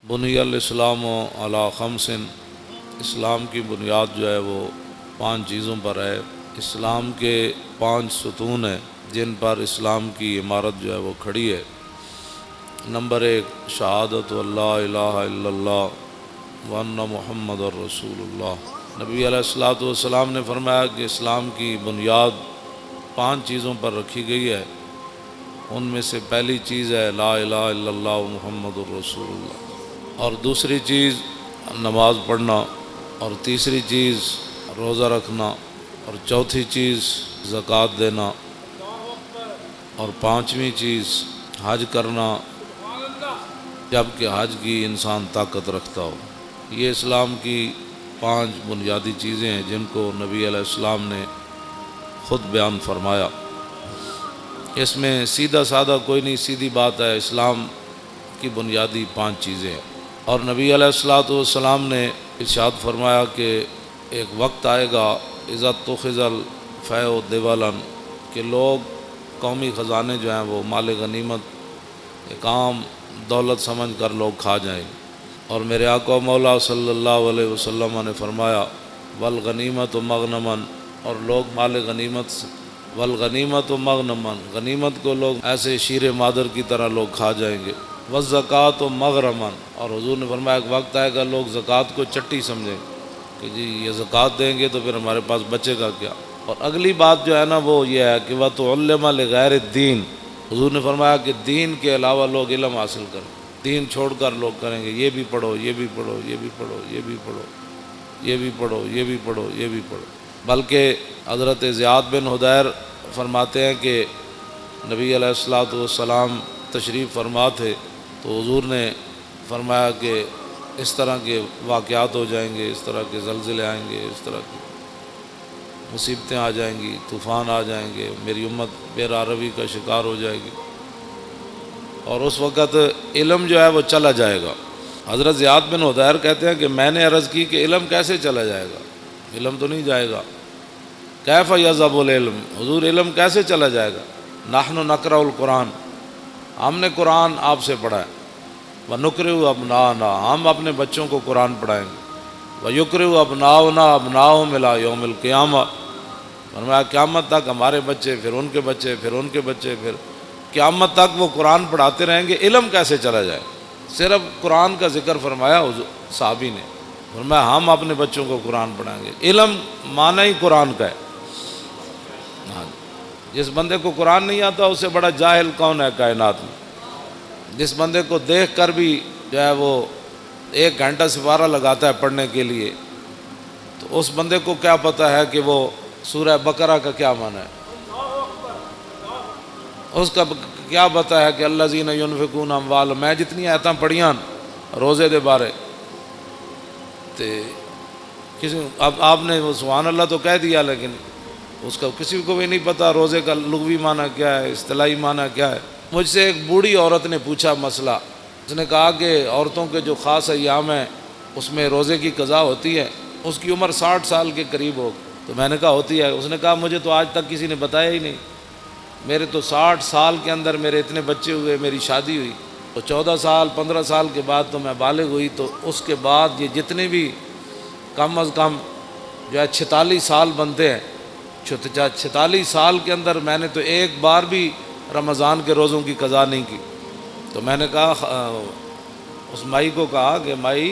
بنی الاسلام علی خمسن، اسلام کی بنیاد جو ہے وہ 5 چیزوں پر ہے۔ اسلام کے 5 ستون ہیں جن پر اسلام کی عمارت جو ہے وہ کھڑی ہے۔ نمبر 1، شہادت اللہ الہ الا اللہ وان محمد الرسول اللہ۔ نبی علیہ الصلوۃ والسلام نے فرمایا کہ اسلام کی بنیاد 5 چیزوں پر رکھی گئی ہے، ان میں سے پہلی چیز ہے لا الہ الا اللہ محمد الرسول اللہ، اور دوسری چیز نماز پڑھنا، اور تیسری چیز روزہ رکھنا، اور چوتھی چیز زکوٰۃ دینا، اور 5ویں چیز حج کرنا جب کہ حج کی انسان طاقت رکھتا ہو۔ یہ اسلام کی 5 بنیادی چیزیں ہیں جن کو نبی علیہ السلام نے خود بیان فرمایا۔ اس میں سیدھا سادہ کوئی نہیں، سیدھی بات ہے، اسلام کی بنیادی 5 چیزیں ہیں۔ اور نبی علیہ الصلوۃ والسلام نے ارشاد فرمایا کہ ایک وقت آئے گا اذا اتخذ الفیء دولا، کہ لوگ قومی خزانے جو ہیں وہ مال غنیمت ایک عام دولت سمجھ کر لوگ کھا جائیں، اور میرے آقا مولا صلی اللہ علیہ وسلم نے فرمایا والغنیمت مغنما، اور لوگ مال غنیمت والغنیمت مغنما، غنیمت کو لوگ ایسے شیر مادر کی طرح لوگ کھا جائیں گے، والزکوٰۃ مغرما، اور حضور نے فرمایا ایک وقت آئے گا لوگ زکوٰۃ کو چٹی سمجھیں کہ جی یہ زکوٰۃ دیں گے تو پھر ہمارے پاس بچے گا کیا۔ اور اگلی بات جو ہے نا وہ یہ ہے کہ وَتُعَلِّمَ لِغَيْرِ الدِّينِ، حضور نے فرمایا کہ دین کے علاوہ لوگ علم حاصل کریں، دین چھوڑ کر لوگ کریں گے یہ بھی پڑھو یہ بھی پڑھو یہ بھی پڑھو یہ بھی پڑھو یہ بھی پڑھو یہ بھی پڑھو یہ بھی پڑھو۔ بلکہ حضرت زیاد بن حدیر فرماتے ہیں کہ نبی علیہ الصلوۃ والسلام تشریف فرما تھے تو حضور نے فرمایا کہ اس طرح کے واقعات ہو جائیں گے، اس طرح کے زلزلے آئیں گے، اس طرح کی مصیبتیں آ جائیں گی، طوفان آ جائیں گے، میری امت بے راروی کا شکار ہو جائے گی، اور اس وقت علم جو ہے وہ چلا جائے گا۔ حضرت زیاد بن حدیر کہتے ہیں کہ میں نے عرض کی کہ علم کیسے چلا جائے گا، علم تو نہیں جائے گا، کیف یذهب العلم، حضور علم کیسے چلا جائے گا، نحن نقرأ القرآن، ہم نے قرآن آپ سے پڑھا ہے، وَنُقْرِئُ أَبْنَاءَنَا، ہم اپنے بچوں کو قرآن پڑھائیں گے، وَيُقْرِئُ أَبْنَاؤُنَا أَبْنَاءَهُمْ إِلَىٰ يَوْمِ الْقِيَامَةِ، فرمایا قیامت تک ہمارے بچے، پھر ان کے بچے، پھر ان کے بچے، پھر قیامت تک وہ قرآن پڑھاتے رہیں گے، علم کیسے چلا جائے۔ صرف قرآن کا ذکر فرمایا صحابی نے، فرمایا ہم اپنے بچوں کو قرآن پڑھائیں گے۔ علم معنی ہی قرآن کا ہے۔ جس بندے کو قرآن نہیں آتا اس سے بڑا جاہل کون ہے کائنات میں؟ جس بندے کو دیکھ کر بھی جو ہے وہ 1 گھنٹہ سپارہ لگاتا ہے پڑھنے کے لیے، تو اس بندے کو کیا پتہ ہے کہ وہ سورہ بقرہ کا کیا معنی ہے، اس کا کیا پتہ ہے کہ الذین ینفقون اموالهم، میں جتنی آیتاں پڑھیاں روزے دے بارے تے کسی اب آپ نے وہ سبحان اللہ تو کہہ دیا، لیکن اس کا کسی کو بھی نہیں پتہ روزے کا لغوی معنی کیا ہے، اصطلاحی معنی کیا ہے۔ مجھ سے ایک بوڑھی عورت نے پوچھا مسئلہ، اس نے کہا کہ عورتوں کے جو خاص ایام ہیں اس میں روزے کی قضا ہوتی ہے، اس کی عمر 60 سال کے قریب ہو، تو میں نے کہا ہوتی ہے، اس نے کہا مجھے تو آج تک کسی نے بتایا ہی نہیں، میرے تو 60 سال کے اندر میرے اتنے بچے ہوئے، میری شادی ہوئی تو 14 سال 15 سال کے بعد تو میں بالغ ہوئی، تو اس کے بعد یہ جتنے بھی کم از کم جو ہے 46 سال بنتے ہیں، 46 سال کے اندر میں نے تو ایک بار بھی رمضان کے روزوں کی قضا نہیں کی۔ تو میں نے کہا اس مائی کو کہا کہ مائی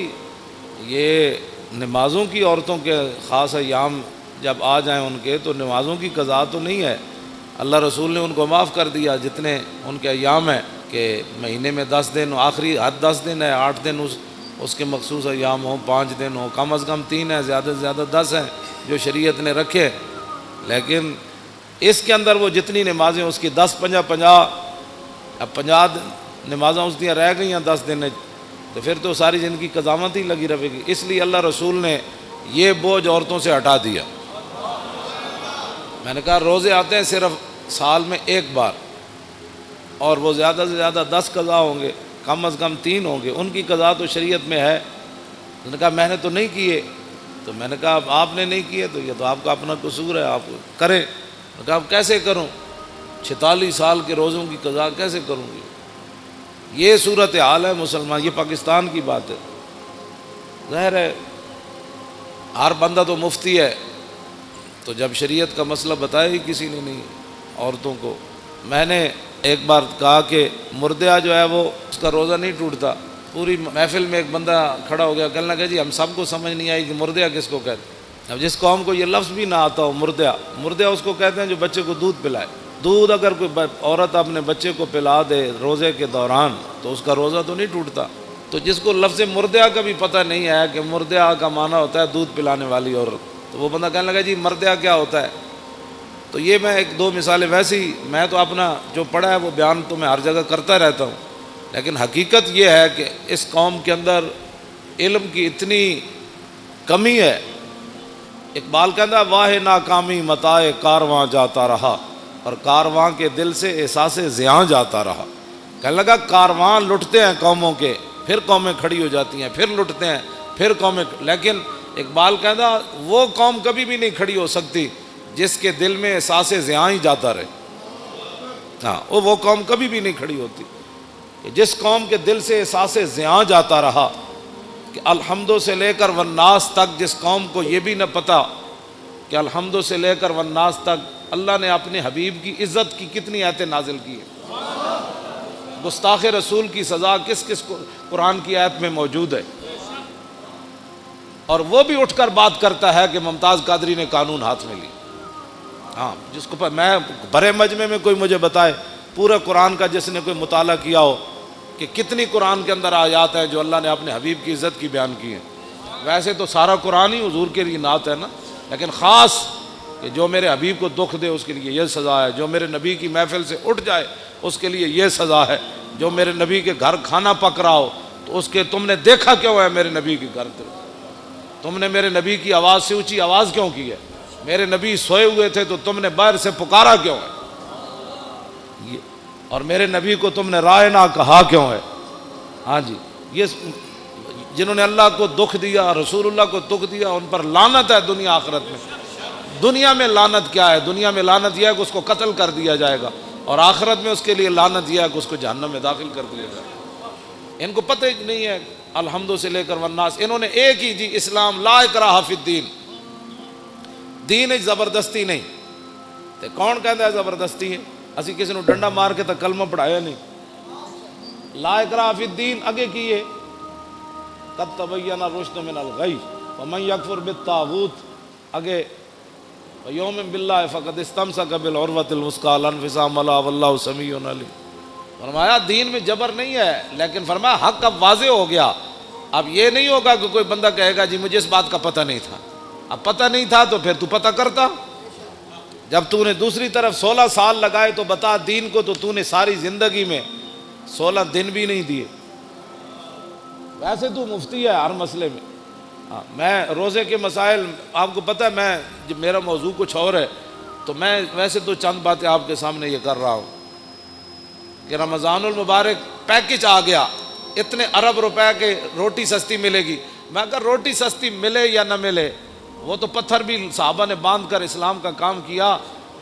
یہ نمازوں کی عورتوں کے خاص ایام جب آ جائیں ان کے تو نمازوں کی قضا تو نہیں ہے، اللہ رسول نے ان کو معاف کر دیا جتنے ان کے ایام ہیں کہ مہینے میں 10 دن، آخری حد 10 دن ہے، 8 دن اس کے مخصوص ایام ہوں، 5 دن ہوں، کم از کم 3 ہیں، زیادہ سے زیادہ 10 ہیں جو شریعت نے رکھے، لیکن اس کے اندر وہ جتنی نمازیں اس کی 10 50 50، اب 50 نمازیں اس دیا رہ گئی ہیں 10 دن، تو پھر تو ساری زندگی قضامت ہی لگی رہے گی۔ اس لیے اللہ رسول نے یہ بوجھ عورتوں سے ہٹا دیا۔ میں نے کہا روزے آتے ہیں صرف سال میں 1 بار، اور وہ زیادہ سے زیادہ 10 قضا ہوں گے، کم از کم 3 ہوں گے، ان کی قضا تو شریعت میں ہے۔ اس نے کہا میں نے تو نہیں کیے، تو میں نے کہا آپ نے نہیں کیے تو یہ تو آپ کا اپنا قصور ہے، آپ کریں۔ میں نے کہا اب کیسے کروں، 46 سال کے روزوں کی قضا کیسے کروں گی؟ یہ صورت حال ہے مسلمان. یہ پاکستان کی بات ہے. ظاہر ہے ہر بندہ تو مفتی ہے، تو جب شریعت کا مسئلہ بتایا ہی کسی نے نہیں عورتوں کو. میں نے ایک بار کہا کہ مردہ جو ہے وہ اس کا روزہ نہیں ٹوٹتا. پوری محفل میں ایک بندہ کھڑا ہو گیا، کہنے لگا جی ہم سب کو سمجھ نہیں آئی کہ مردہ کس کو کہتے ہیں. اب جس قوم کو یہ لفظ بھی نہ آتا ہو مردہ اس کو کہتے ہیں جو بچے کو دودھ پلائے. دودھ اگر کوئی عورت اپنے بچے کو پلا دے روزے کے دوران تو اس کا روزہ تو نہیں ٹوٹتا. تو جس کو لفظ مردہ کا بھی پتہ نہیں ہے کہ مردہ کا معنی ہوتا ہے دودھ پلانے والی عورت، تو وہ بندہ کہنے لگا جی مردہ کیا ہوتا ہے. تو یہ میں ایک دو مثالیں، ویسے ہی میں تو اپنا جو پڑھا ہے وہ بیان تو میں ہر جگہ کرتا رہتا ہوں، لیکن حقیقت یہ ہے کہ اس قوم کے اندر علم کی اتنی کمی ہے. اقبال کہتا ہے واہ ناکامی متاع کارواں جاتا رہا اور کارواں کے دل سے احساس زیاں جاتا رہا. کہنے لگا کارواں لٹتے ہیں قوموں کے، پھر قومیں کھڑی ہو جاتی ہیں، پھر لٹتے ہیں، پھر قومیں. لیکن اقبال کہتا وہ قوم کبھی بھی نہیں کھڑی ہو سکتی جس کے دل میں احساس زیاں ہی جاتا رہے. ہاں وہ قوم کبھی بھی نہیں کھڑی ہوتی جس قوم کے دل سے احساس زیاں جاتا رہا. کہ الحمدو سے لے کر والناس تک جس قوم کو یہ بھی نہ پتہ کہ الحمدو سے لے کر والناس تک اللہ نے اپنے حبیب کی عزت کی کتنی آیتیں نازل کی ہیں. گستاخ رسول کی سزا کس کس کو قرآن کی آیت میں موجود ہے. اور وہ بھی اٹھ کر بات کرتا ہے کہ ممتاز قادری نے قانون ہاتھ میں لی. ہاں جس کو میں بڑے مجمع میں کوئی مجھے بتائے پورے قرآن کا جس نے کوئی مطالعہ کیا ہو کہ کتنی قرآن کے اندر آیات ہیں جو اللہ نے اپنے حبیب کی عزت کی بیان کی ہیں. ویسے تو سارا قرآن ہی حضور کے لیے نعت ہے نا، لیکن خاص کہ جو میرے حبیب کو دکھ دے اس کے لیے یہ سزا ہے، جو میرے نبی کی محفل سے اٹھ جائے اس کے لیے یہ سزا ہے، جو میرے نبی کے گھر کھانا پک رہا ہو تو اس کے تم نے دیکھا کیوں ہے میرے نبی کے گھر، تم نے میرے نبی کی آواز سے اونچی آواز کیوں کی ہے، میرے نبی سوئے ہوئے تھے تو تم نے باہر سے پکارا کیوں ہے، اور میرے نبی کو تم نے رائے نہ کہا کیوں ہے. ہاں جی، یہ جنہوں نے اللہ کو دکھ دیا، رسول اللہ کو دکھ دیا، ان پر لعنت ہے دنیا آخرت میں. دنیا میں لعنت کیا ہے؟ دنیا میں لعنت یہ ہے کہ اس کو قتل کر دیا جائے گا، اور آخرت میں اس کے لیے لعنت یہ ہے کہ اس کو جہنم میں داخل کر دیا جائے گا. ان کو پتہ ہی نہیں ہے الحمدو سے لے کر والناس. انہوں نے ایک ہی جی اسلام لا اکراہ فی الدین، دین زبردستی نہیں. تے کون کہتا ہے زبردستی ہے؟ اسی کسی نے ڈنڈا مار کے تو کلمہ پڑھایا نہیں. لا اکراہ فی الدین اگے کیے قد تبین الرشد من الغی ومن یکفر بالطاغوت اگے یوم باللہ فقد استمسک بالعروۃ الوثقی لا انفصام لها واللہ سمیع علیم. فرمایا دین میں جبر نہیں ہے، لیکن فرمایا حق اب واضح ہو گیا. اب یہ نہیں ہوگا کہ کوئی بندہ کہے گا جی مجھے اس بات کا پتہ نہیں تھا. اب پتہ نہیں تھا تو پھر تو پتہ کرتا. جب تو نے دوسری طرف 16 سال لگائے تو بتا دین کو تو نے ساری زندگی میں 16 دن بھی نہیں دیے. ویسے تو مفتی ہے ہر مسئلے میں. ہاں میں روزے کے مسائل آپ کو پتہ ہے، میں جب میرا موضوع کچھ اور ہے تو میں ویسے تو چند باتیں آپ کے سامنے یہ کر رہا ہوں کہ رمضان المبارک پیکج آ گیا، اتنے ارب روپے کے روٹی سستی ملے گی. میں اگر روٹی سستی ملے یا نہ ملے، وہ تو پتھر بھی صحابہ نے باندھ کر اسلام کا کام کیا.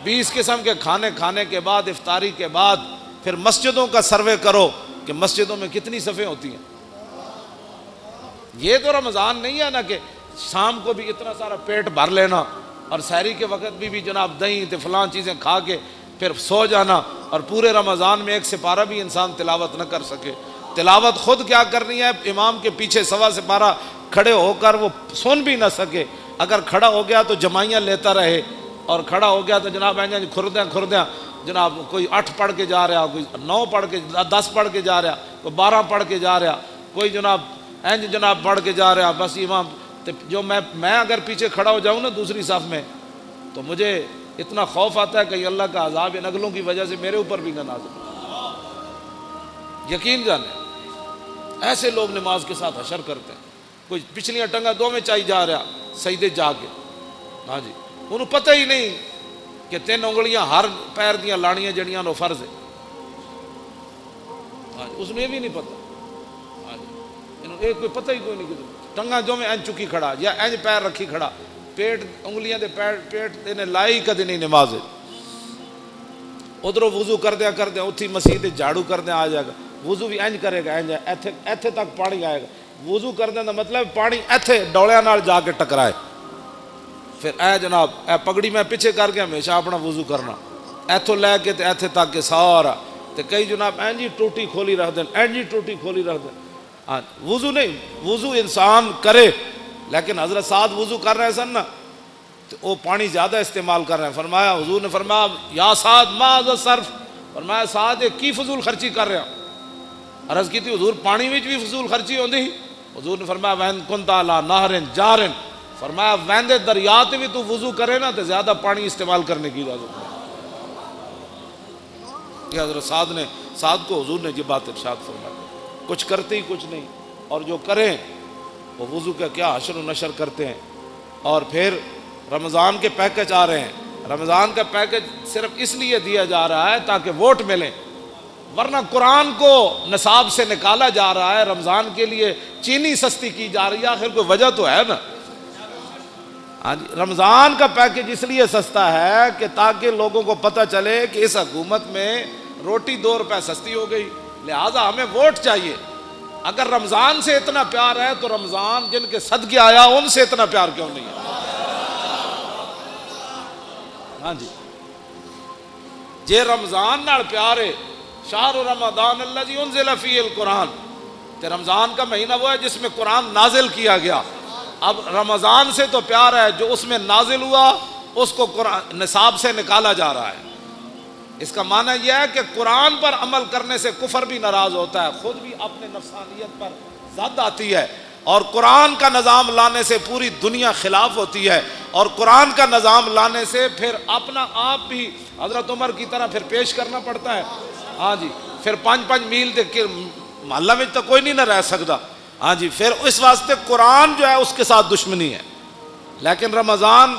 20 قسم کے کھانے کھانے کے بعد افطاری کے بعد پھر مسجدوں کا سروے کرو کہ مسجدوں میں کتنی صفیں ہوتی ہیں. یہ تو رمضان نہیں ہے نا کہ شام کو بھی اتنا سارا پیٹ بھر لینا اور سحری کے وقت بھی جناب دہی تے فلان چیزیں کھا کے پھر سو جانا، اور پورے رمضان میں ایک سپارہ بھی انسان تلاوت نہ کر سکے. تلاوت خود کیا کرنی ہے، امام کے پیچھے سوا سپارہ کھڑے ہو کر وہ سن بھی نہ سکے. اگر کھڑا ہو گیا تو جمائیاں لیتا رہے، اور کھڑا ہو گیا تو جناب کھردیاں جناب کوئی 8 پڑھ کے جا رہا، کوئی 9 پڑھ کے 10 پڑھ کے جا رہا، کوئی 12 پڑھ کے جا رہا، کوئی جناب پڑھ کے جا رہا. بس امام جو میں اگر پیچھے کھڑا ہو جاؤں نا دوسری صف میں تو مجھے اتنا خوف آتا ہے کہ اللہ کا عذاب ان اگلوں کی وجہ سے میرے اوپر بھی نہ نازل. یقین جانے ایسے لوگ نماز کے ساتھ حشر کرتے ہیں. کوئی پچھلیاں ٹنگا دو میں چاہی جا رہا سجدے جا کے. ہاں جی، انہوں پتہ ہی نہیں کہ 3 انگلیاں ہر پیر دیاں لانیاں جڑیاں نو فرض ہے. ہاں جی، اس نے یہ بھی نہیں پتہ. ہاں جی، انہوں ایک کوئی پتہ ہی کوئی نہیں کہ ٹنگا جو میں این چکی کھڑا یا این پیر رکھی کھڑا، پیٹ انگلیاں دے پیٹ نے لائی کدی نہیں نماز. ادھر وضو کر دیا اتھی مسیح جھاڑو کر دیا آ جائے گا. وضو بھی انج کرے گا، انج ایتھے ایتھے تک پانی آئے گا. وضو کرنے کا مطلب پانی ایتھے ڈولیاں نال جا کے ٹکرائے. پھر اے جناب اے پگڑی میں پیچھے کر کے ہمیشہ اپنا وضو کرنا، ایتھوں لے کے تے ایتھے تک کے سارا. تے کئی جناب اینجی ٹوٹی کھولی رکھ دیں، اینجی ٹوٹی کھولی رکھ دیں. ہاں وضو نہیں، وضو انسان کرے، لیکن حضرت سعد وضو کر رہے سن نا تو وہ پانی زیادہ استعمال کر رہے ہیں. فرمایا حضور نے فرمایا یا سعد ما ذا صرف، فرمایا سعد یہ کی فضول خرچی کر رہے ہیں. عرض کی تھی حضور پانی وچ بھی فضول خرچی ہوندی؟ حضور نے فرمایا وین کنت علی نہر جار، فرمایا ویندے دریا تے بھی تو وضو کرے نا تو زیادہ پانی استعمال کرنے کی اجازت ہے. یہ حضرت سعد کو حضور نے یہ بات ارشاد فرمائی. کچھ کرتے ہی کچھ نہیں، اور جو کریں وہ وضو کا کیا حشر و نشر کرتے ہیں. اور پھر رمضان کے پیکج آ رہے ہیں. رمضان کا پیکج صرف اس لیے دیا جا رہا ہے تاکہ ووٹ ملیں، ورنہ قرآن کو نصاب سے نکالا جا رہا ہے. رمضان کے لیے چینی سستی کی جا رہی ہے، آخر کوئی وجہ تو ہے نا. رمضان کا پیکج اس لیے سستا ہے کہ تاکہ لوگوں کو پتہ چلے کہ اس حکومت میں روٹی 2 روپے سستی ہو گئی، لہٰذا ہمیں ووٹ چاہیے. اگر رمضان سے اتنا پیار ہے تو رمضان جن کے صدقے آیا ان سے اتنا پیار کیوں نہیں ہے؟ ہاں جی، جے رمضان نال پیار ہے، شہر رمضان الذی انزل فیہ القرآن، کہ رمضان کا مہینہ وہ ہے جس میں قرآن نازل کیا گیا. اب رمضان سے تو پیار ہے، جو اس میں نازل ہوا اس کو قرآن نصاب سے نکالا جا رہا ہے. اس کا معنی یہ ہے کہ قرآن پر عمل کرنے سے کفر بھی ناراض ہوتا ہے، خود بھی اپنے نفسانیت پر زد آتی ہے، اور قرآن کا نظام لانے سے پوری دنیا خلاف ہوتی ہے، اور قرآن کا نظام لانے سے پھر اپنا آپ بھی حضرت عمر کی طرح پھر پیش کرنا پڑتا ہے. ہاں جی، پھر 5 میل کے محلہ میں تو کوئی نہیں نہ رہ سکتا. ہاں جی، پھر اس واسطے قرآن جو ہے اس کے ساتھ دشمنی ہے. لیکن رمضان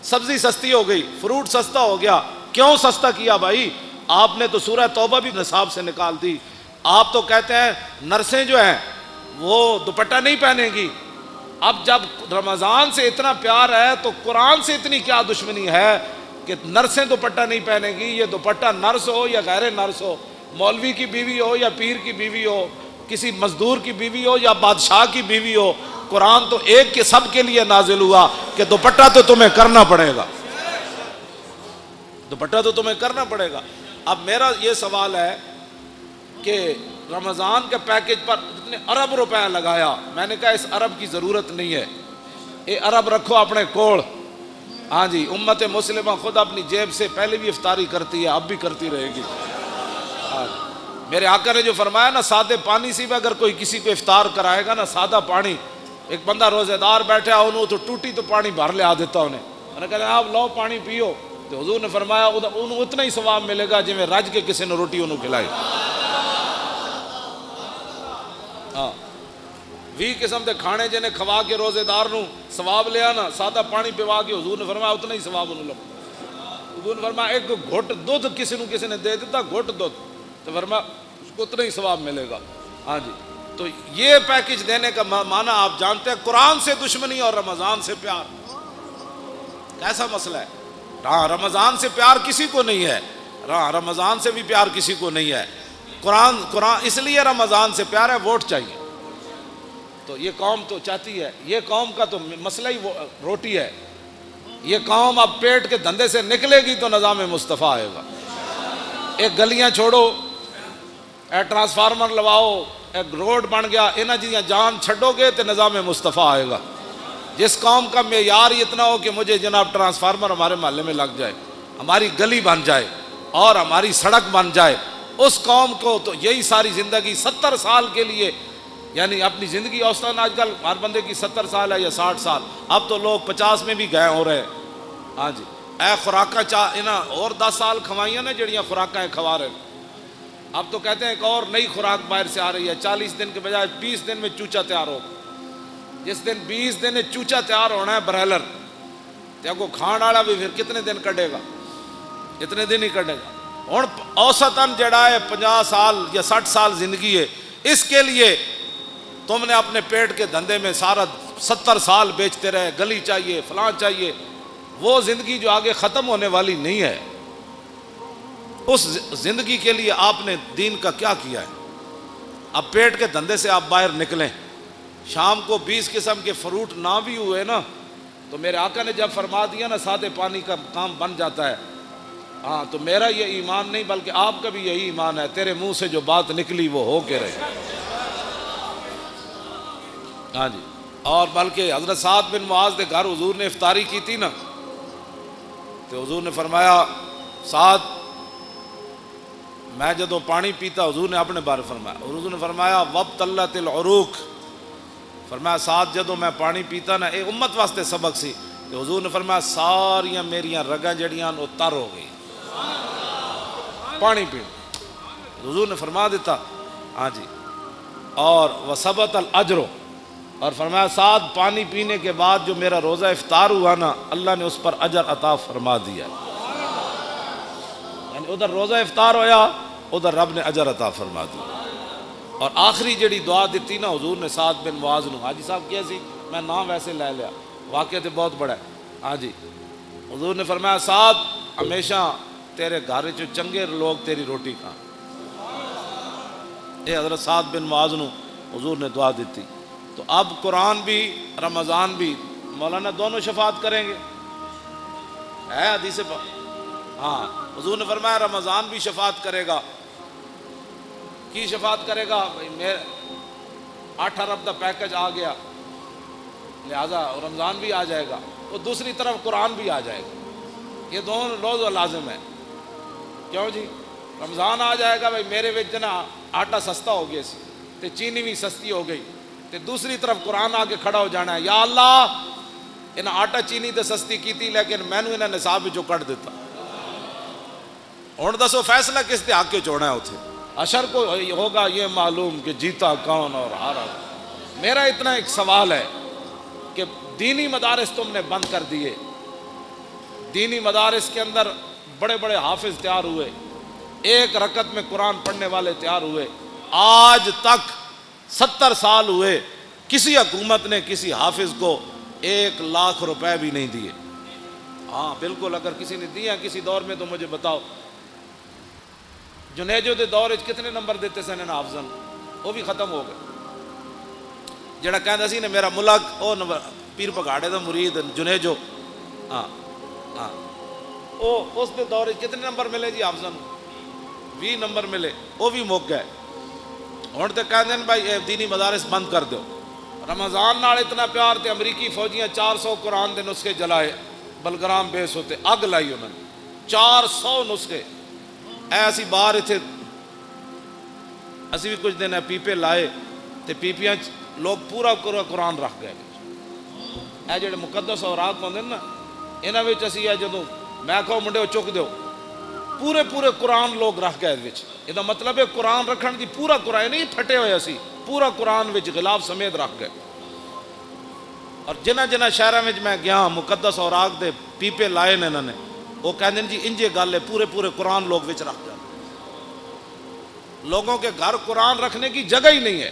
سبزی سستی ہو گئی، فروٹ سستا ہو گیا. کیوں سستا کیا بھائی؟ آپ نے تو سورہ توبہ بھی نصاب سے نکال دی. آپ تو کہتے ہیں نرسیں جو ہیں وہ دوپٹہ نہیں پہنیں گی. اب جب رمضان سے اتنا پیار ہے تو قرآن سے اتنی کیا دشمنی ہے کہ نرسیں دوپٹہ نہیں پہنیں گی؟ یہ دوپٹہ نرس ہو یا غیر نرس ہو، مولوی کی بیوی ہو یا پیر کی بیوی ہو، کسی مزدور کی بیوی ہو یا بادشاہ کی بیوی ہو، قرآن تو ایک کے سب کے لیے نازل ہوا کہ دوپٹہ تو تمہیں کرنا پڑے گا، دوپٹہ تو تمہیں کرنا پڑے گا. اب میرا یہ سوال ہے کہ رمضان کے پیکج پر اتنے ارب روپے لگایا. میں نے کہا اس ارب کی ضرورت نہیں ہے، یہ ارب رکھو اپنے کوڑ. ہاں جی، امت مسلمہ خود اپنی جیب سے پہلے بھی افطاری کرتی ہے، اب بھی کرتی رہے گی. میرے آقا نے جو فرمایا نا، سادے پانی سے بھی اگر کوئی کسی کو افطار کرائے گا نا، سادہ پانی، ایک بندہ روزے دار بیٹھا انہوں تو ٹوٹی تو پانی بھر لے آ دیتا انہیں. میں نے کہا آپ لو پانی پیو، تو حضور نے فرمایا انہوں اتنا ہی ثواب ملے گا جی میں رج کے کسی نے روٹی انہوں کھلائی. ہاں 20 قسم کے کھانے جنہیں کھوا کے روزے دار نو ثواب لیا نا، سادہ پانی پیوا کے حضور نے فرمایا اتنا ہی ثواب انہوں لگا. حضور نے فرمایا ایک گھٹ دودھ کسی نے دے دیتا، گھٹ دودھ، تو فرمایا اس کو اتنا ہی ثواب ملے گا. ہاں جی، تو یہ پیکج دینے کا معنی آپ جانتے ہیں، قرآن سے دشمنی اور رمضان سے پیار. کیسا مسئلہ ہے؟ ہاں رمضان سے پیار کسی کو نہیں ہے، رمضان سے بھی پیار کسی کو نہیں ہے. قرآن اس لیے رمضان سے پیار ہے، ووٹ چاہیے. تو یہ قوم تو چاہتی ہے، یہ قوم کا تو مسئلہ ہی روٹی ہے. یہ قوم اب پیٹ کے دھندے سے نکلے گی تو نظام مصطفیٰ آئے گا. ایک گلیاں چھوڑو، ایک ٹرانسفارمر لواؤ، ایک روڈ بن گیا، انہاں جیاں جان چھڈو گے تو نظام مصطفیٰ آئے گا. جس قوم کا معیار اتنا ہو کہ مجھے جناب ٹرانسفارمر ہمارے محلے میں لگ جائے، ہماری گلی بن جائے اور ہماری سڑک بن جائے، اس قوم کو تو یہی ساری زندگی 70 سال کے لیے، یعنی اپنی زندگی اوسطاً آج کل ہر بندے کی 70 سال ہے یا 60 سال، اب تو لوگ 50 میں بھی گئے ہو رہے ہیں. ہاں جی، اے خوراکاں انہاں اور 10 سال کھوائیاں نے جڑیاں خوراکاں کھوا رہے ہیں. اب تو کہتے ہیں ایک اور نئی خوراک باہر سے آ رہی ہے، 40 دن کے بجائے 20 دن میں چوچا تیار ہو. جس دن 20 دن چوچا تیار ہونا ہے برائلر، تو کو کھان والا بھی پھر کتنے دن کٹے گا؟ اتنے دن ہی کٹے گا. ہوں اوسطاً جڑا ہے 50 سال یا 60 سال زندگی ہے، اس کے لیے تم نے اپنے پیٹ کے دھندے میں سارا 70 سال بیچتے رہے، گلی چاہیے، فلاں چاہیے. وہ زندگی جو آگے ختم ہونے والی نہیں ہے. اس زندگی کے لیے آپ نے دین کا کیا کیا ہے؟ اب پیٹ کے دھندے سے آپ باہر نکلیں، شام کو 20 قسم کے فروٹ نہ بھی ہوئے نا تو میرے آقا نے جب فرما دیا نا سادے پانی کا کام بن جاتا ہے، ہاں تو میرا یہ ایمان نہیں بلکہ آپ کا بھی یہی ایمان ہے، تیرے منہ سے جو بات نکلی وہ ہو کے رہے۔ ہاں جی، اور بلکہ حضرت سعد بن معاذ کے گھر حضور نے افطاری کی تھی نا تو حضور نے فرمایا سعد میں جدو پانی پیتا، حضور نے اپنے بارے فرمایا، حضور نے فرمایا وابتلت العروق، فرمایا سعد جدو میں پانی پیتا نا، ایک امت واسطے سبق سی، تو حضور نے فرمایا ساریاں میریاں رگاں جڑیاں وہ تر ہو گئی پانی پی، حضور نے فرما دیتا۔ ہاں جی، اور وثبت الاجر، اور فرمایا سعد پانی پینے کے بعد جو میرا روزہ افطار ہوا نا اللہ نے اس پر اجر عطا فرما دیا، یعنی ادھر روزہ افطار ہویا ادھر رب نے اجر عطا فرما دیا۔ اور آخری جڑی دعا دیتی نا حضور نے سعد بن معاذ نو، حاجی صاحب کیا سی میں نام ویسے لے لیا، واقعہ تو بہت بڑا ہے۔ ہاں جی، حضور نے فرمایا سعد ہمیشہ تیرے گھر چ چنگے لوگ تیری روٹی کھائیں، اے حضرت سعد بن معاذ نو حضور نے دعا دیتی۔ تو اب قرآن بھی رمضان بھی مولانا دونوں شفاعت کریں گے، ہے حدیث ہاں حضور نے فرمایا رمضان بھی شفاعت کرے گا۔ کی شفاعت کرے گا؟ میرے 8 ارب کا پیکج آ گیا لہذا رمضان بھی آ جائے گا، اور دوسری طرف قرآن بھی آ جائے گا، یہ دونوں روز و لازم ہے۔ کیوں جی؟ رمضان آ جائے گا بھائی میرے وچ نا آٹا سستا ہو گیا سی تے چینی بھی سستی ہو گئی، تے دوسری طرف قرآن آ کے کھڑا ہو جانا ہے، یا اللہ انہیں آٹا چینی تے سستی کی تھی لیکن میں نے انہیں نصاب وچوں کٹ دیتا، ہن دسو فیصلہ کس دے حق وچ ہونا ہے؟ اتھے حشر کو ہوگا یہ معلوم کہ جیتا کون اور ہارا۔ میرا اتنا ایک سوال ہے کہ دینی مدارس تم نے بند کر دیے، دینی مدارس کے اندر بڑے بڑے حافظ تیار ہوئے، ایک رکعت میں قرآن پڑھنے والے تیار ہوئے، آج تک 70 سال ہوئے کسی حکومت نے کسی حافظ کو 1 لاکھ روپے بھی نہیں دیے۔ ہاں بالکل، اگر کسی نے دیا کسی دور میں تو مجھے بتاؤ۔ جنیجو دے دور کتنے نمبر دیتے سن حافظاں، وہ بھی ختم ہو گئے۔ جڑا کہندا سی نے میرا ملک او پیر پگاڑے دا مرید جنیجو، ہاں ہاں او اس دے دور کتنے نمبر ملے جی حافظاں؟ 20 نمبر ملے، وہ بھی مک گئے۔ ہن تے کہندے ہیں بھائی اے دینی مدارس بند کر دو۔ رمضان نال اتنا پیار تے امریکی فوجیاں 400 قرآن دے نسخے جلائے، بلگرام بیس ہوتے اگ لائی انہوں نے 400 نسخے۔ ایسی باہر اتنے اسی بھی کچھ دن پیپے لائے تے پیپیاں لوگ پورا قرآن رکھ گئے۔ اے جڑے مقدس اوراق ہوندے نا انہاں وچ اسی جدوں میں کہو منڈے چک دیو پورے پورے قرآن لوگ رکھ گئے وچ، یہ مطلب ہے قرآن رکھن دی پورا قرآن نہیں پھٹے ہوئے، اسی پورا قرآن وچ غلاف سمیت رکھ گئے۔ اور جنہ جنہ شہراں وچ میں گیا مقدس اوراق دے پیپے لائے نے انہوں نے، وہ کہتے ہیں جی انجے گل ہے پورے پورے قرآن لوگ وچ رکھ جاتے۔ لوگوں کے گھر قرآن رکھنے کی جگہ ہی نہیں ہے۔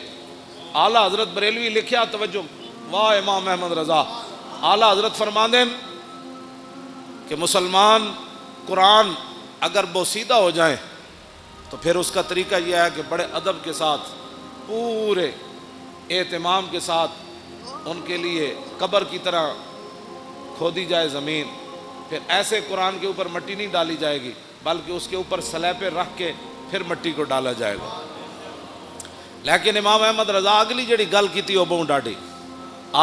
اعلیٰ حضرت بریلوی لکھیا، توجہ، واہ امام احمد رضا، اعلیٰ حضرت فرماندے ہیں کہ مسلمان قرآن اگر بوسیدہ ہو جائیں تو پھر اس کا طریقہ یہ ہے کہ بڑے ادب کے ساتھ پورے اہتمام کے ساتھ ان کے لیے قبر کی طرح کھودی جائے زمین، پھر ایسے قرآن کے اوپر مٹی نہیں ڈالی جائے گی بلکہ اس کے اوپر سلیپے رکھ کے پھر مٹی کو ڈالا جائے گا۔ لیکن امام احمد رضا اگلی جڑی گل کی تھی وہ بہت ڈاڈی،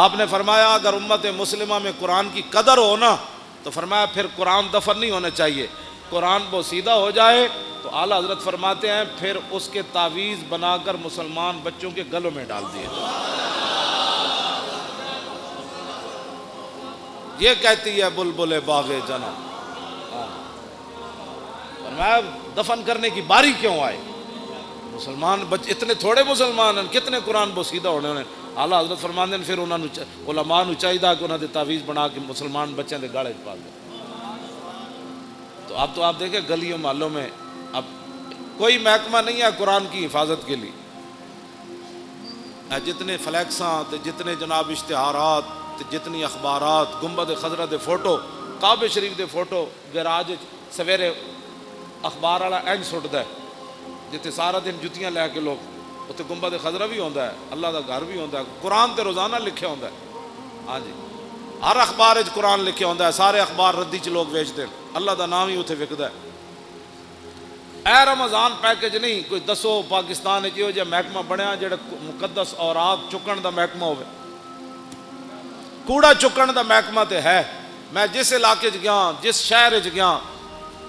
آپ نے فرمایا اگر امت مسلمہ میں قرآن کی قدر ہو نا تو فرمایا پھر قرآن دفن نہیں ہونا چاہیے، قرآن بوسیدہ ہو جائے تو اعلیٰ حضرت فرماتے ہیں پھر اس کے تعویذ بنا کر مسلمان بچوں کے گلوں میں ڈال دیے۔ یہ کہتی ہے بلبل باغ جنا، فرمایا دفن کرنے کی باری کیوں آئے؟ مسلمان اتنے تھوڑے مسلمان ہیں، کتنے قرآن بوسیدہ ہونے انہیں۔ اعلیٰ حضرت فرماتے ہیں پھر انہوں نے علماء نو چاہیے کہ انہوں نے تعویذ بنا کے مسلمان بچوں کے گالے پا دیں۔ تو اب آپ دیکھیں گلیوں محلوں میں اب کوئی محکمہ نہیں ہے قرآن کی حفاظت کے لیے، جتنے فلیکساں جتنے جناب اشتہارات جتنی اخبارات، گنبد خضرا دے فوٹو، کعبہ شریف دے فوٹو گراج سویرے اخبار والا انج سٹتا ہے جتنے سارا دن جتیاں لے کے لوگ اتنے گنبد خضرا بھی ہوتا ہے، اللہ کا گھر بھی ہوتا ہے، قرآن تے روزانہ لکھیا ہوتا ہے۔ ہاں جی، ہر اخبار وچ قرآن لکھیا ہوتا ہے، سارے اخبار ردی چ لوگ ویچتے ہیں، اللہ دا نام ہی اتنے وکدا ہے۔ اے رمضان پیکج نہیں کوئی دسو پاکستان یہ جہاں محکمہ بنیا جڑا مقدس اوراق چکن دا محکمہ ہوئے، کوڑا چکن دا محکمہ تے ہے۔ میں جس علاقے چ گیا، جس شہر چ گیا،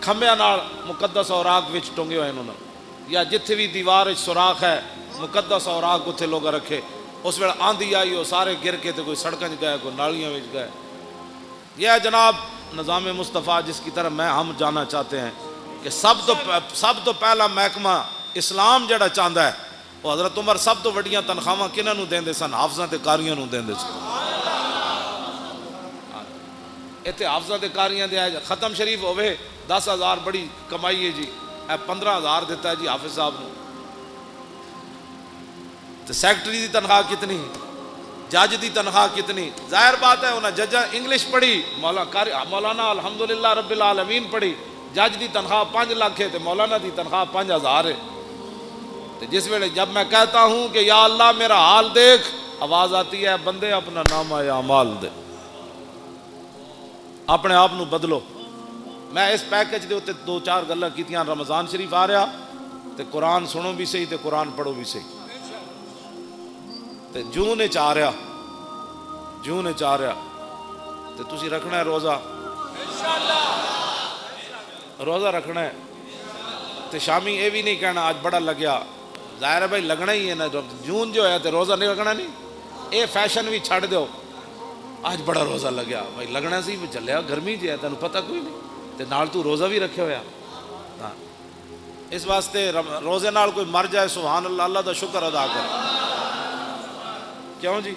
کھمبیاں نال مقدس اوراق وچ ٹنگے ہوئے انہوں نے، یا جتھے بھی دیوار وچ سوراخ ہے مقدس اوراق اتنے لوگ رکھے۔ اس ویلے آندھی آئی وہ سارے گر کے تے کوئی سڑکیں گئے، کوئی نالیاں وچ گئے۔ یہ ہے جناب نظام مصطفیٰ جس کی طرف ہم جانا چاہتے ہیں کہ سب تو پہلا محکمہ اسلام جڑا چاہتا ہے وہ حضرت عمر سب تو وڈیاں تنخواہ کنہاں نوں دیندے سن؟ حافظاں تے قاریاں نوں دیندے سن۔ اتنے حافظاں تے قاریاں دے ختم شریف ہوئے 10,000 بڑی کمائی ہے جی، 15,000 دیتا ہے جی حافظ صاحب نے۔ تو سیکٹری دی تنخواہ کتنی، جج دی تنخواہ کتنی؟ ظاہر بات ہے انہیں جج انگلش پڑھی، مولانا الحمدللہ رب العالمین پڑھی، جج دی تنخواہ 5 لاکھ ہے تو مولانا دی تنخواہ 5,000 ہے۔ تو جس ویلے جب میں کہتا ہوں کہ یا اللہ میرا حال دیکھ، آواز آتی ہے بندے اپنا نامہ اعمال دے، اپنے آپ نو بدلو۔ میں اس پیکج دے 2-4 گلاں کیتیاں، رمضان شریف آ رہا تے قرآن سنو بھی صحیح تے قرآن پڑھو بھی صحیح۔ تے جون وچ آ رہا تے تسی رکھنا ہے روزہ، روزہ رکھنا ہے تے شامی یہ بھی نہیں کہنا آج بڑا لگیا، ظاہر ہے بھائی لگنا ہی ہے نا، جون جو ہے تے روزہ نہیں رکھنا نہیں، اے فیشن بھی چھڑ دیو، آج بڑا روزہ لگیا بھائی لگنا سی بھی چلیا، گرمی جی ہے تینوں پتہ کوئی نہیں تے نال تو روزہ بھی رکھے ہویا۔ ہاں اس واسطے روزے نال کوئی مر جائے سبحان اللہ، اللہ دا شکر ادا کر، کیوں جی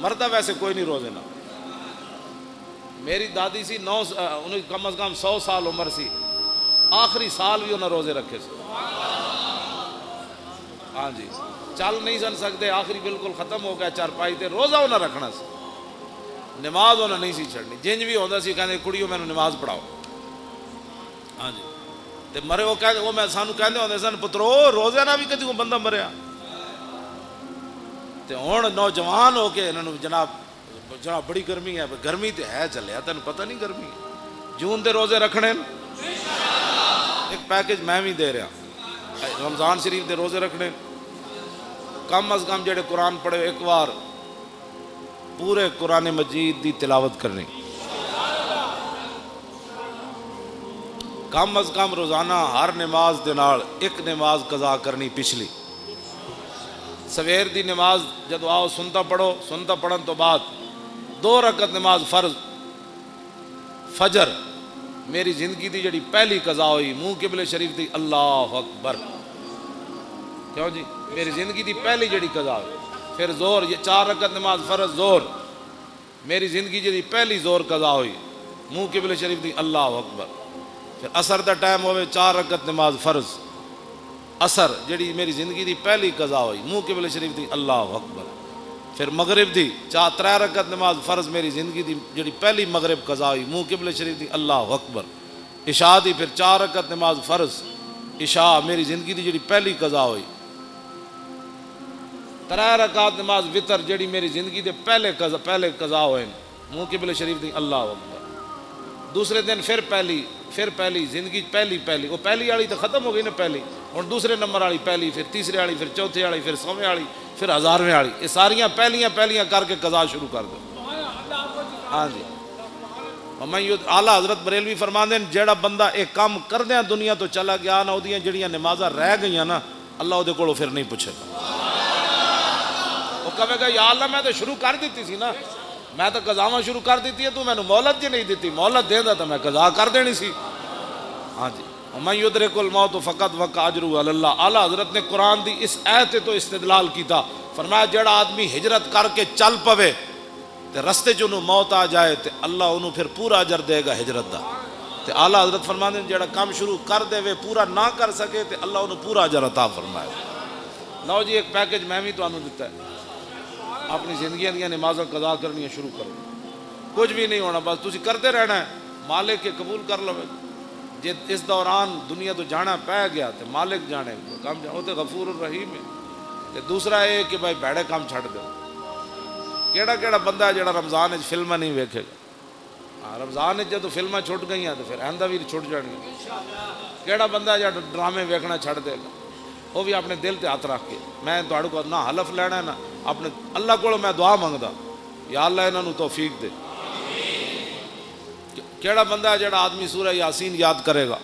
مردا ویسے کوئی نہیں روزے نال۔ میری دادی سی انہیں کم از کم 100 سال عمر سی، آخری سال بھی انہیں روزے رکھے سے۔ ہاں جی چل نہیں سن سکتے، آخری بالکل ختم ہو گیا چارپائی تے، روزہ انہیں رکھنا سی، نماز انہیں نہیں سی چھڑنی، جنج بھی ہوتا سی کہتے کڑیوں میں نماز پڑھاؤ۔ ہاں جی تے مرے وہ کہتے وہ میں سانو کہتے ہوتے سن پترو روزے نہ بھی کدی کو بندہ مریا تے ہن نوجوان ہو کے انہوں جناب بڑی گرمی ہے، گرمی تے ہے چلیا تینوں پتہ نہیں گرمی ہے، جون دے روزے رکھنے ایک پیکج میں بھی دے رہا، رمضان شریف دے روزے رکھنے، کم از کم جڑے قرآن پڑھے ایک بار پورے قرآن مجید دی تلاوت کرنی، کم از کم روزانہ ہر نماز دے نال ایک نماز قضا کرنی پچھلی۔ سویر دی نماز جدو آؤ سنتا پڑھو، سنتا پڑھن تو بعد 2 رکعت نماز فرض فجر، میری زندگی دی جڑی پہلی قضا ہوئی منہ قبلے شریف دی، اللہ اکبر، کیوں جی میری زندگی دی پہلی جڑی قضا ہوئی۔ پھر زور، یہ 4 رکعت نماز فرض زور، میری زندگی جڑی پہلی زور قضا ہوئی منہ قبلے شریف دی، اللہ اکبر۔ پھر عصر دا ٹائم ہوئے 4 رکعت نماز فرض عصر، جڑی میری زندگی دی پہلی قضا ہوئی منہ قبلے شریف دی، اللہ اکبر۔ پھر مغرب دی 3 رکعت نماز فرض، میری زندگی دی جڑی پہلی مغرب قضا ہوئی منہ قبلے شریف دی، اللہ اکبر۔ عشاء دی پھر 4 رکعت نماز فرض عشاء، میری زندگی دی جڑی پہلی قضا ہوئی۔ 3 رکعت نماز وطر، جڑی میری زندگی دے پہلے قضا ہوئے منہ قبلے شریف دی، اللہ اکبر۔ دوسرے دن پھر پہلی زندگی پہلی وہ پہلی والی تو ختم ہو گئی نا پہلی، اور دوسرے نمبر والی پہلی، پھر تیسرے والی، پھر چوتھے والی، پھر 100ویں والی، پھر 1000ویں والی، یہ ساریاں پہلیاں کر کے قضا شروع کر دو۔ ہاں جی اعلیٰ حضرت بریلوی فرماندے ہیں جیڑا بندہ ایک کام کردیاں دنیا تو چلا گیا نا، وہ جڑیاں نمازاں رہ گئیاں نا، اللہ وہ کولوں پھر نہیں پوچھے گا، وہ کہے گا یا اللہ میں تو شروع کر دیتی سی نا، میں تو قضاواں شروع کر دیتی ہے، تو میں نے مہلت جی نہیں دیتی، مہلت دے دا تو میں قضا کر دینی سی۔ ہاں جی وَمَن يُدْرِكُ الْمَوْتُ فَقَدْ وَقَعَ أَجْرُهُ عَلَى اللَّهِ۔ اعلیٰ حضرت نے قرآن دی اس آیت تو استدلال کیتا، فرمایا جڑا آدمی ہجرت کر کے چل پوے تے رستے چ انہوں موت آ جائے تے اللہ انہوں پھر پورا اجر دے گا ہجرت دا، تے اعلیٰ حضرت فرماندے جڑا کام شروع کر دے وے پورا نہ کر سکے تے اللہ انہوں پورا اجر عطا فرمائے۔ لو جی ایک پیکج میں بھی تانوں دیتا ہے، اپنی زندگیاں دیاں نمازاں قضا کرنی شروع کرو، کچھ بھی نہیں ہونا، بس تسی کرتے رہنا ہے، مالک کے قبول کر لو، جے اس دوران دنیا تو جانا پہ گیا تو مالک جانے کام وہ تو غفور الرحیم ہے. تے دوسرا یہ کہ بھائی بھڑے کام چھڑ دو. کیڑا کیڑا بندہ ہے جڑا رمضان وچ فلماں نہیں ویکھے گا؟ رمضان وچ جدوں فلماں چھٹ گئیاں تو پھر آئندہ بھی چھٹ جان گی. کیڑا بندہ ہے جڑا ڈرامے ویکھنا چھڑ دے گا؟ وہ بھی اپنے دل تے ہاتھ رکھ کے میں تہاڈے کو نہ حلف لینا ہے نہ اپنے اللہ کو میں دعا منگدا یا اللہ انہاں نوں توفیق دے. کیڑا بندہ ہے جڑا آدمی سورہ یاسین یاد کرے گا؟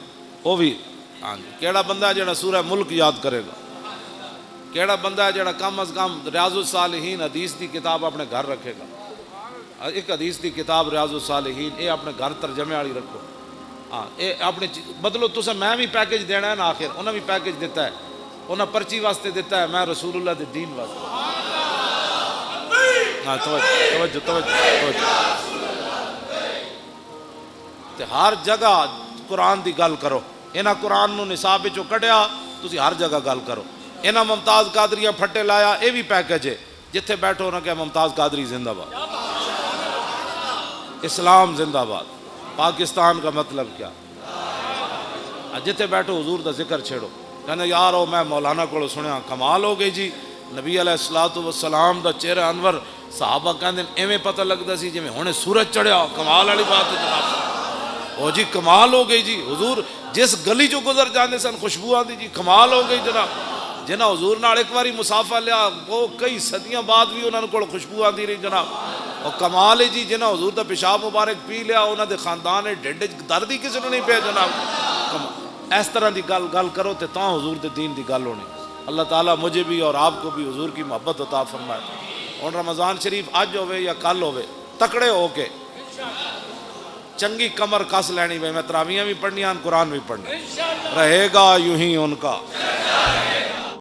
وہ بھی ہاں جی. کیڑا بندہ ہے جڑا سورہ ملک یاد کرے گا؟ کیڑا بندہ ہے جڑا کم از کم ریاض الصالحین حدیث دی کتاب اپنے گھر رکھے گا؟ ایک حدیث دی کتاب ریاض الصالحین یہ اپنے گھر ترجمے والی رکھو. ہاں یہ اپنے بدلو تسا میں بھی پیکج دینا ہے نا. آخر انہیں بھی پیکج دیتا ہے, انہیں پرچی واسطے دیتا ہے, میں رسول اللہ دے دین واسطے. ہاں توجہ توجہ توجہ. تے ہر جگہ قرآن دی گل کرو. انہاں قرآن نو نصاب وچوں کڈیا تسی ہر جگہ گل کرو. انہاں ممتاز قادریہ پھٹے لایا یہ بھی پیکج ہے. جتھے بیٹھو نہ کہ ممتاز قادری زندہ باد, اسلام زندہ باد, پاکستان کا مطلب کیا. جتھے بیٹھو حضور دا ذکر چھیڑو. کہنے یار او میں مولانا کو سنیا کمال ہو گئی جی, نبی علیہ الصلوۃ والسلام دا چہرہ انور صحابہ کہندے ایویں پتہ لگدا سی جویں ہنے سورج چڑھیا. کمال والی بات ہے جناب. او جی کمال ہو گئی جی. حضور جس گلی چوں گزر جاندے سن خوشبو آندی جی. کمال ہو گئی جناب. جنہاں حضور نال ایک واری مسافہ لیا وہ کئی صدیاں بعد بھی انہاں کول خوشبو آندی رہی جناب. اور کمال ہے جی جنہاں حضور دا پیشاب مبارک پی لیا انہاں دے خاندان ڈھڈ وچ درد ہی کسی نوں نہیں پیا جناب. اس طرح دی گل کرو تے تاں حضور دے دین دی گل ہونی. اللہ تعالیٰ مجھے بھی اور آپ کو بھی حضور کی محبت عطا فرمائے. اور رمضان شریف اج ہوئے یا کل ہوئے تکڑے ہو کے چنگی کمر کس لینی. میں تراویاں بھی پڑھنیاں قرآن بھی پڑھنا رہے گا یوں ہی ان کا.